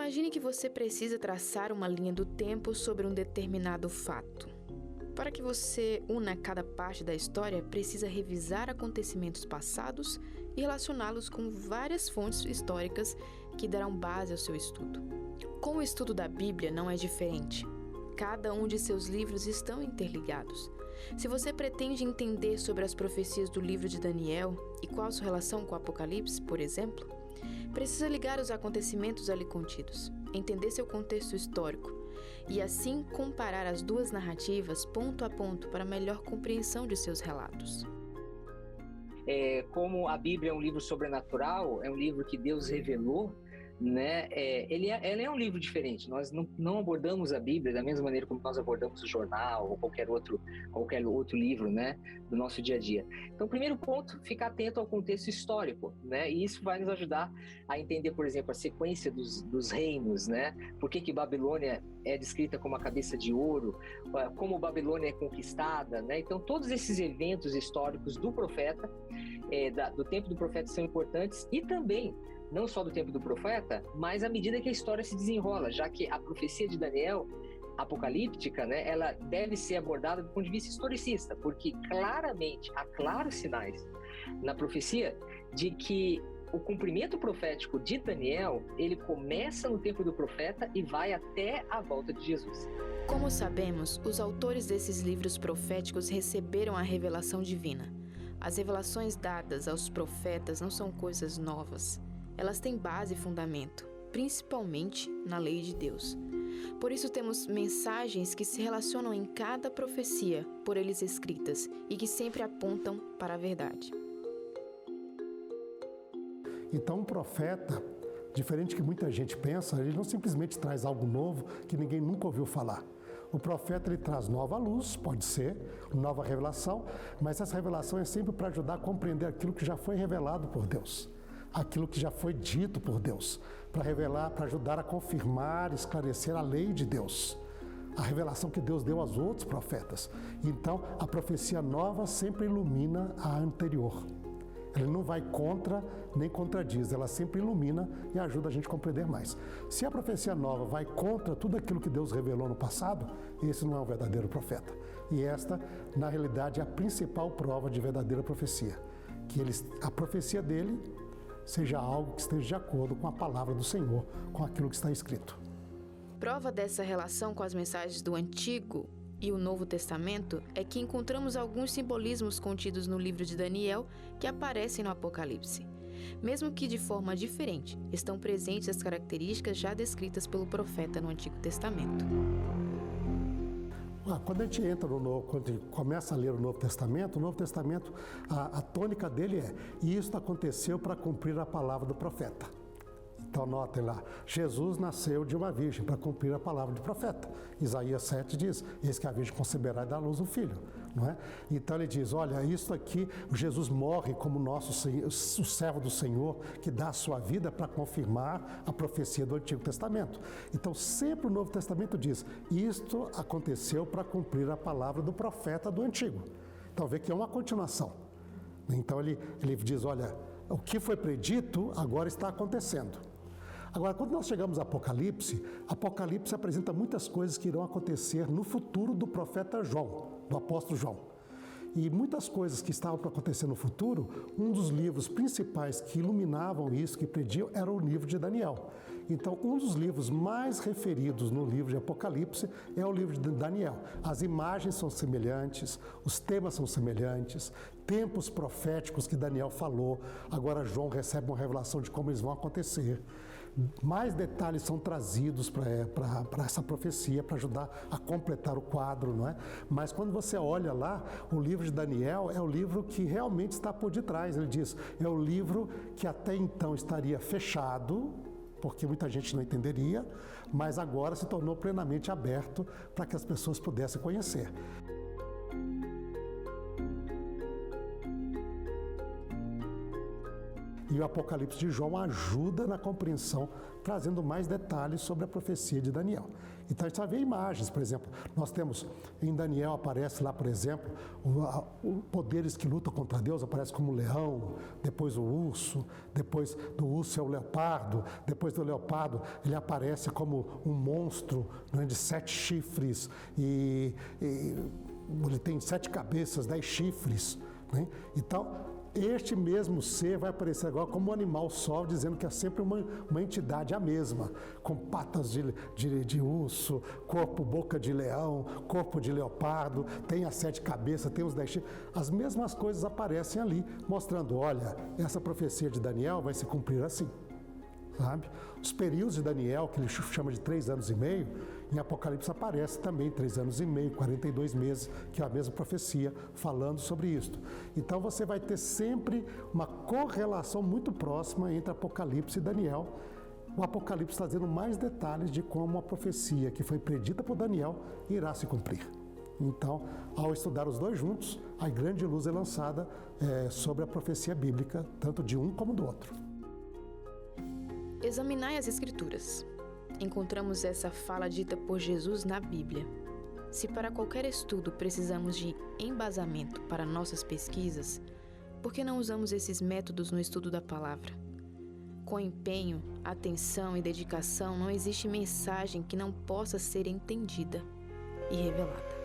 Imagine que você precisa traçar uma linha do tempo sobre um determinado fato. Para que você una cada parte da história, precisa revisar acontecimentos passados e relacioná-los com várias fontes históricas que darão base ao seu estudo. Com o estudo da Bíblia não é diferente. Cada um de seus livros estão interligados. Se você pretende entender sobre as profecias do livro de Daniel e qual sua relação com o Apocalipse, por exemplo, precisa ligar os acontecimentos ali contidos, entender seu contexto histórico e assim comparar as duas narrativas ponto a ponto para melhor compreensão de seus relatos. Como a Bíblia é um livro sobrenatural, é um livro que Deus revelou, né? Ela é um livro diferente. Nós não abordamos a Bíblia da mesma maneira como nós abordamos o jornal ou qualquer outro livro, né, do nosso dia a dia. Então, primeiro ponto, ficar atento ao contexto histórico, né? E isso vai nos ajudar a entender, por exemplo, a sequência dos reinos, né? Por que Babilônia é descrita como a cabeça de ouro, como Babilônia é conquistada, né? Então, todos esses eventos históricos do profeta, do tempo do profeta, são importantes, e também não só do tempo do profeta, mas à medida que a história se desenrola, já que a profecia de Daniel, apocalíptica, né, ela deve ser abordada do ponto de vista historicista, porque claramente há claros sinais na profecia de que o cumprimento profético de Daniel, ele começa no tempo do profeta e vai até a volta de Jesus. Como sabemos, os autores desses livros proféticos receberam a revelação divina. As revelações dadas aos profetas não são coisas novas. Elas têm base e fundamento, principalmente na lei de Deus. Por isso temos mensagens que se relacionam em cada profecia por eles escritas e que sempre apontam para a verdade. Então, um profeta, diferente do que muita gente pensa, ele não simplesmente traz algo novo que ninguém nunca ouviu falar. O profeta, ele traz nova luz, pode ser, nova revelação, mas essa revelação é sempre para ajudar a compreender aquilo que já foi revelado por Deus, aquilo que já foi dito por Deus, para revelar, para ajudar a confirmar, esclarecer a lei de Deus, a revelação que Deus deu aos outros profetas. Então, a profecia nova sempre ilumina a anterior. Ela não vai contra nem contradiz, ela sempre ilumina e ajuda a gente a compreender mais. Se a profecia nova vai contra tudo aquilo que Deus revelou no passado, esse não é um verdadeiro profeta. E esta, na realidade, é a principal prova de verdadeira profecia, que a profecia dele seja algo que esteja de acordo com a palavra do Senhor, com aquilo que está escrito. Prova dessa relação com as mensagens do Antigo e o Novo Testamento é que encontramos alguns simbolismos contidos no livro de Daniel que aparecem no Apocalipse. Mesmo que de forma diferente, estão presentes as características já descritas pelo profeta no Antigo Testamento. Quando a gente entra quando a gente começa a ler o Novo Testamento, a tônica dele é: isto aconteceu para cumprir a palavra do profeta. Então notem lá, Jesus nasceu de uma virgem para cumprir a palavra do profeta. Isaías 7 diz: eis que a virgem conceberá e dará à luz um filho, não é? Então ele diz: olha, isso aqui, Jesus morre como o servo do Senhor, que dá a sua vida para confirmar a profecia do Antigo Testamento. Então sempre o Novo Testamento diz: isto aconteceu para cumprir a palavra do profeta do Antigo. Então vê que é uma continuação. Então ele diz: olha, o que foi predito agora está acontecendo. Agora, quando nós chegamos a Apocalipse apresenta muitas coisas que irão acontecer no futuro do profeta João, do apóstolo João. E muitas coisas que estavam para acontecer no futuro, um dos livros principais que iluminavam isso, que prediam, era o livro de Daniel. Então, um dos livros mais referidos no livro de Apocalipse é o livro de Daniel. As imagens são semelhantes, os temas são semelhantes, tempos proféticos que Daniel falou, agora João recebe uma revelação de como eles vão acontecer. Mais detalhes são trazidos para essa profecia, para ajudar a completar o quadro, não é? Mas quando você olha lá, o livro de Daniel é o livro que realmente está por detrás. Ele diz, é o livro que até então estaria fechado, porque muita gente não entenderia, mas agora se tornou plenamente aberto para que as pessoas pudessem conhecer. E o Apocalipse de João ajuda na compreensão, trazendo mais detalhes sobre a profecia de Daniel. Então a gente vai ver imagens, por exemplo, nós temos, em Daniel aparece lá, por exemplo, poderes que lutam contra Deus, aparece como o leão, depois o urso, depois do urso é o leopardo, depois do leopardo ele aparece como um monstro, né, de 7 chifres, e ele tem 7 cabeças, 10 chifres, né? Então, este mesmo ser vai aparecer agora como um animal só, dizendo que é sempre uma entidade a mesma, com patas de urso, corpo, boca de leão, corpo de leopardo, tem as 7 cabeças, tem os 10 chifres. As mesmas coisas aparecem ali, mostrando, olha, essa profecia de Daniel vai se cumprir assim. Sabe? Os períodos de Daniel, que ele chama de 3 anos e meio, em Apocalipse aparece também 3 anos e meio, 42 meses, que é a mesma profecia falando sobre isso. Então você vai ter sempre uma correlação muito próxima entre Apocalipse e Daniel. O Apocalipse está dando mais detalhes de como a profecia que foi predita por Daniel irá se cumprir. Então, ao estudar os dois juntos, a grande luz é lançada sobre a profecia bíblica, tanto de um como do outro. Examinai as Escrituras. Encontramos essa fala dita por Jesus na Bíblia. Se para qualquer estudo precisamos de embasamento para nossas pesquisas, por que não usamos esses métodos no estudo da palavra? Com empenho, atenção e dedicação, não existe mensagem que não possa ser entendida e revelada.